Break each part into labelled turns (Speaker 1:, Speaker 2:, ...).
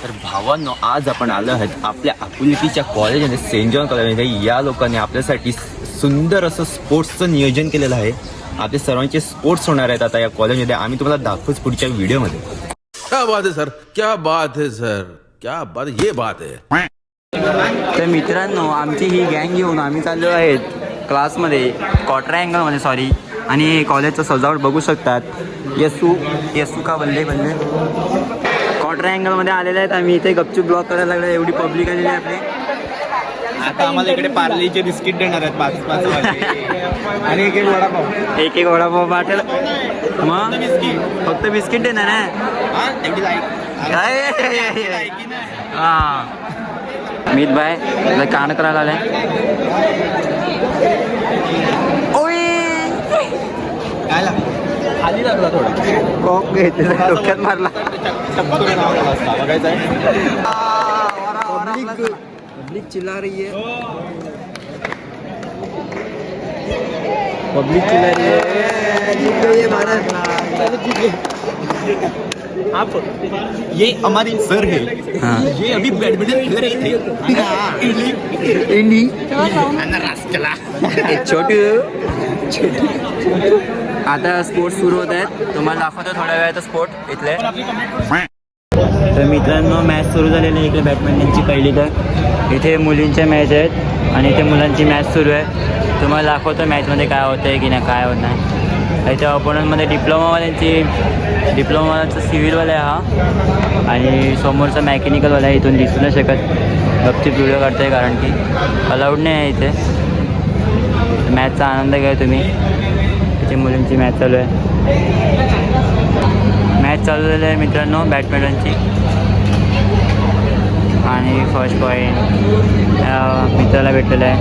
Speaker 1: तर भावांनो, आज आपण आलो आहोत आपल्या आपुलकीच्या कॉलेजमध्ये, सेंट जॉन कॉलेजमध्ये. या लोकांनी आपल्यासाठी सुंदर असं स्पोर्ट्सचं नियोजन केलेलं आहे. आपले सर्वांचे स्पोर्ट्स होणार आहेत आता या कॉलेजमध्ये. आम्ही तुम्हाला दाखवूच पुढच्या व्हिडिओमध्ये.
Speaker 2: क्या बात है सर, क्या बात है सर, क्या बात, ये बात है.
Speaker 3: तर मित्रांनो, आमची ही गँग घेऊन आम्ही चाललो आहेत क्लासमध्ये, क्वार्टर अँगलमध्ये सॉरी. आणि कॉलेजचं सजावट बघू शकतात. येसू का बल्ले क्वार्टर अँगलमध्ये आलेले आहेत आम्ही. इथे गपचूप ब्लॉक करायला लागले, एवढी पब्लिक आलेली आहे आपली.
Speaker 1: आता आम्हाला इकडे पार्लेचे बिस्किट देणार आहेत 5-5 आणि एक
Speaker 3: एक वडापाव वाटेल. मग फक्त बिस्किट देणार आहे. हां, अमित भाई तुला कान करायला आलाय.
Speaker 1: खाली लागला थोडा
Speaker 3: कॉक घेतला, डोक्यात मारला. पब्लिक चिल्ला रही है, पब्लिक चिल्ला रही है.
Speaker 1: आप ये हमारे सर है.
Speaker 3: हाँ.
Speaker 1: ये अभी बैडमिंटन खेल रहे थे.
Speaker 3: छोटू आता स्पोर्ट्स सुरू होत आहेत. तुम्हाला दाखवतो थोड्या वेळात स्पोर्ट इथले. तर मित्रांनो, मॅच सुरू झालेली आहे इकडे बॅडमिंटनची पहिली. तर इथे मुलींच्या मॅच आहेत आणि इथे मुलांची मॅच सुरू आहे. तुम्हाला दाखवतो मॅचमध्ये काय होतं आहे की नाही, काय होत नाही. इथे ऑपोनंटमध्ये डिप्लोमाचा सिव्हिलवाला आहे हा, आणि समोरचा मॅकॅनिकलवाला आहे. इथून दिसू नाही शकत, गपचीप व्हिडिओ काढतो आहे कारण की अलाउड नाही आहे इथे. मॅचचा आनंद घ्या तुम्ही. इथे मुलींची मॅच चालू आहे. मॅच चालू झाली आहे मित्रांनो बॅडमिंटनची. आणि फर्स्ट पॉईंट मित्राला भेटलेला आहे.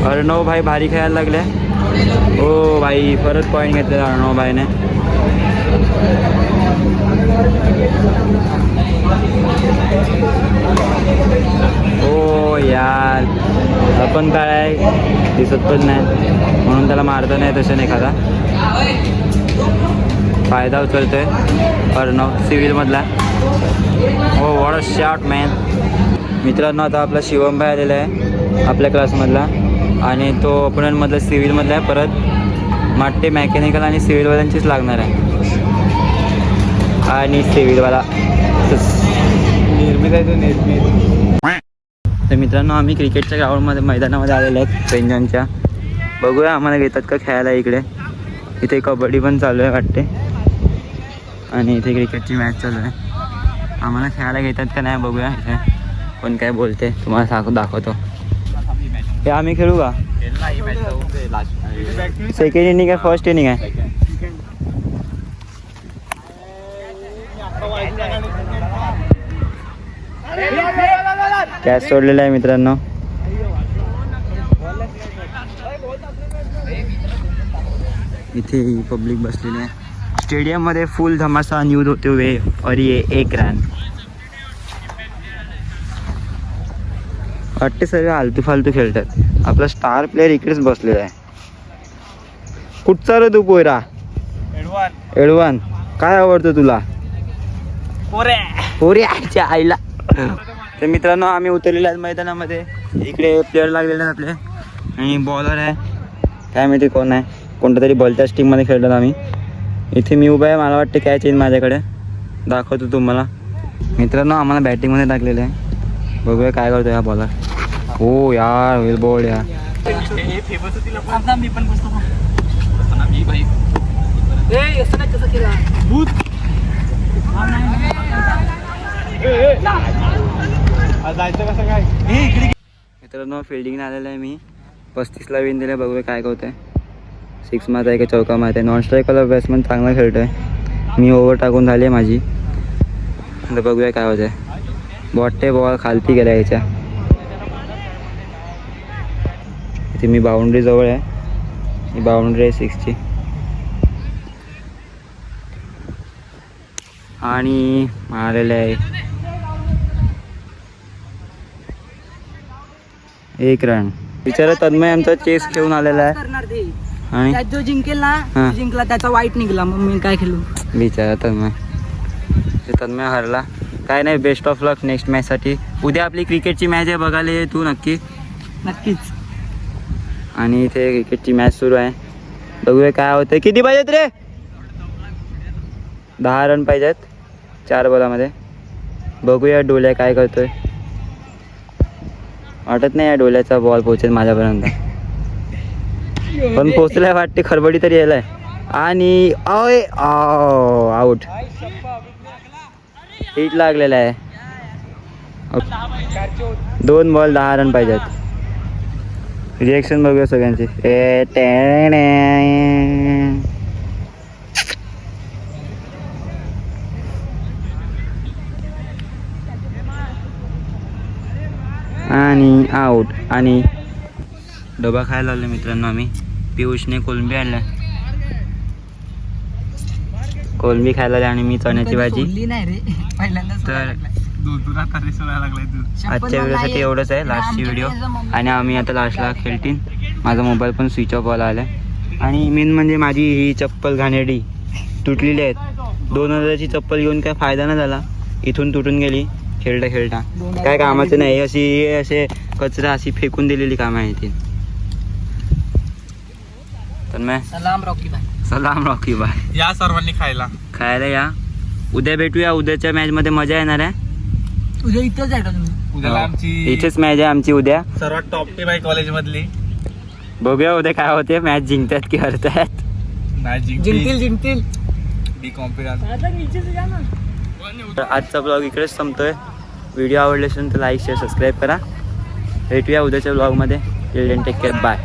Speaker 3: अर्णव भाई भारी खेळायला लागले. हो भाई, परत पॉईंट घेतलेला अर्णव भाईने. हो यार, आपण काय आहे दिसत पण नाही म्हणून त्याला मारता नाही तसं एखादा. फायदा उचलतोय अर्णव सिव्हिलमधला. हो, वॉट अ शॉट मॅन. मित्रांनो, आता आपला शिवम भाई आलेला आहे आपल्या क्लासमधला, आणि तो ओपोनंटमधला सिव्हिलमधला आहे. परत माटे मॅकॅनिकल आणि सिव्हिलवाल्यांचीच लागणार आहे. आणि सिव्हिलवाला निर्मित आहे तो निर्मित. तर मित्रांनो, आम्ही क्रिकेटच्या ग्राउंडमध्ये मैदानामध्ये आलेलो आहेत सेंट जॉनच्या. बघूया आम्हाला घेतात का खेळायला इकडे. इथे कबड्डी पण चालू आहे वाटते, आणि इथे क्रिकेटची मॅच चालू आहे. आम्हाला खेळायला घेतात का नाही बघूया. इथे कोण काय बोलते तुम्हाला दाखवतो. हे आम्ही खेळू का? सेकंड इनिंग आहे, फर्स्ट इनिंग आहे? कॅच सोडलेला आहे मित्रांनो. इथे पब्लिक बसलेली आहे. स्टेडियममध्ये फुल धमासा न्यूज होते हुए, और ये एक रन. वाटते सगळे आलतू फालतू खेळतात. आपला स्टार प्लेअर इकडेच बसलेला आहे. कुठचा रे तू पोयरा? एडवान. काय आवडतं तुला? पोऱ्याच्या आईला. तर मित्रांनो, आम्ही उतरलेलो आहे मैदानामध्ये. इकडे प्लेअर लागलेले आहेत आपले, आणि बॉलर आहे काय माहिती कोण आहे. कोणत्या तरी बॉलच्याच टीममध्ये खेळतात आम्ही. इथे मी उभा आहे, मला वाटते कॅच येईल माझ्याकडे. दाखवतो तुम्हाला. मित्रांनो, आम्हाला बॅटिंगमध्ये टाकलेलं आहे. बघूया काय करतो या बॉलर. हो यार, वेल बॉल यार. मित्रांनो, फिल्डिंग आलेलं आहे मी. 35ला विन दिलं. बघूया काय करतो आहे. 6 मारत आहे का चौका मारत आहे. नॉन स्ट्राईकला बॅट्समन चांगला खेळतो आहे. मी ओव्हर टाकून झाली आहे माझी. आता बघूया काय होतं आहे. बॉटे बॉल खालती गेला याच्या. इथे मी बाउंड्री जवळ आहे. ही बाउंड्री आहे 6ची. आणि मारलेलं आहे 1 रन. बिचारा तन्मय आमचा चेस खेळून आलेला आहे. आणि
Speaker 4: त्यात जो जिंकेल ना, जिंकला त्याचा वाईट निघाला, मग मी काय खेळू.
Speaker 3: बिचारा तन्मय. तन्मय हरला. काय नाही, बेस्ट ऑफ लक नेक्स्ट मॅचसाठी. उद्या आपली क्रिकेटची मॅच आहे, बघायला ये तू नक्की.
Speaker 4: नक्कीच.
Speaker 3: आणि इथे क्रिकेटची मॅच सुरू आहे, बघूया काय होतं. किती पाहिजेत रे? 10 रन पाहिजेत 4 बॉलामध्ये. बघूया डोल्या काय करतोय. वाटत नाही या डोल्याचा बॉल पोहोचेल माझ्यापर्यंत, पण पोचलाय वाटते. खरबडी तरी यायलाय. आणि आउट. हिट लागलेला आहे. 2 बॉल 10 रन पाहिजेत. रिएक्शन बघूया सगळ्यांची. आणि आउट. आणि डबा खायला लागलो मित्रांनो आम्ही. पियुषने कोलंबी आणला, कोलंबी खायला लागली आणि मी चण्याची भाजी.
Speaker 4: सोडली नाही रे, पहिल्यांदाच
Speaker 3: तर आजच्या
Speaker 4: शपथ
Speaker 3: व्हिडिओसाठी
Speaker 4: मला
Speaker 3: एवढंच आहे, लास्टची व्हिडिओ. आणि आम्ही आता लास्टला खेळतीन. माझा मोबाईल पण स्विच ऑफ व्हायला आला आहे. आणि मेन म्हणजे माझी ही चप्पल घाणेरडी तुटलेली आहेत. 2000ची चप्पल घेऊन काय फायदा नाही झाला, इथून तुटून गेली खेळता खेळता. काय कामाचं नाही, असे कचरा अशी फेकून दिलेली कामं आहे ती. तर मग
Speaker 4: सलाम रॉकी बाय.
Speaker 3: सलाम रॉकी बाय.
Speaker 5: या सर्वांनी
Speaker 3: खायला या. उद्या भेटूया. उद्याच्या मॅच मध्ये मजा येणार आहे.
Speaker 4: उद्या इथंच आहे का तुम्ही?
Speaker 5: उद्याला आमची
Speaker 3: इथेच मॅच आहे आमची उद्या.
Speaker 5: सर्वात टॉप टीम आहे कॉलेज मधली.
Speaker 3: बघूया उद्या काय होते, मॅच जिंकतात की हरतात.
Speaker 4: जिंकतील.
Speaker 5: बी कॉन्फिडन्स.
Speaker 3: तर आजचा ब्लॉग इकडेच संपतोय. व्हिडिओ आवडले असेल तर लाईक शेअर सबस्क्राईब करा. भेटूया उद्याच्या ब्लॉगमध्ये. Till then take care. Bye.